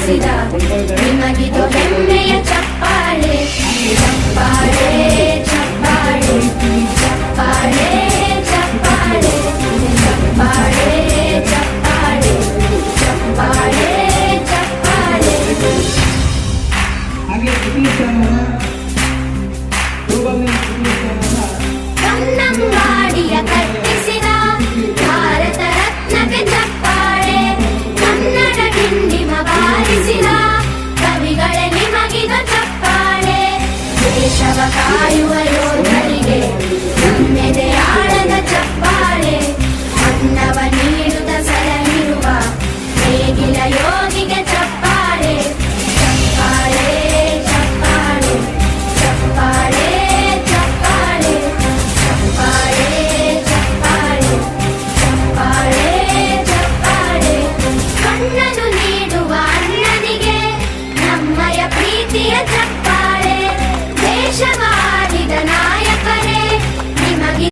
ಕಟ್ಟಿಸಿದ ನಿಮಗಿದು ಹೆಮ್ಮೆಯ ಚಪ್ಪಾಳೆ ಚಪ್ಪಾಳೆ ಚಪ್ಪಾಳೆ ಚಪ್ಪಾಳೆ ಚಪ್ಪಾಳೆ ಚಪ್ಪಾಳೆ ಚಪ್ಪಾಳೆ ಚಪ್ಪಾಳೆ ಚಪ್ಪಾಳೆ. ಕನ್ನಂಬಾಡಿಯ ಕಟ್ಟಿಸಿದ ಭಾರತ ರತ್ನಕ್ಕೆ ಚಪ್ಪಾಳೆ ಕನ್ನಡ ಡಿಂಡಿಮ ಬಾರಿಸಿದ ಕವಿಗಳೇ ನಿಮಗಿದು ಚಪ್ಪಾಳೆ. ದೇಶವ ಕಾಯುವ ಯೋಧರಿಗೆ ನಮ್ಮೆದೆಯಾಳದ ಚಪ್ಪಾಳೆ ಅನ್ನವ ನೀಡುತ್ತ ಸಲಹಿರುವ ನೇಗಿಲ ಯೋಗಿಗೆ ಚಪ್ಪಾಳೆ ಚಪ್ಪಾಳೆ ಚಪ್ಪಾಳೆ ಚಪ್ಪಾಳೆ ಚಪ್ಪಾಳೆ ಚಪ್ಪಾಳೆ ಚಪ್ಪಾಳೆ ಚಪ್ಪಾಳೆ ಚಪ್ಪಾಳೆ. ಕಣ್ಣನು ನೀಡುವ ಅಣ್ಣನಿಗೆ ನಮ್ಮಯ ಪ್ರೀತಿಯ ಚಪ್ಪಾಳೆ ದೇಶವ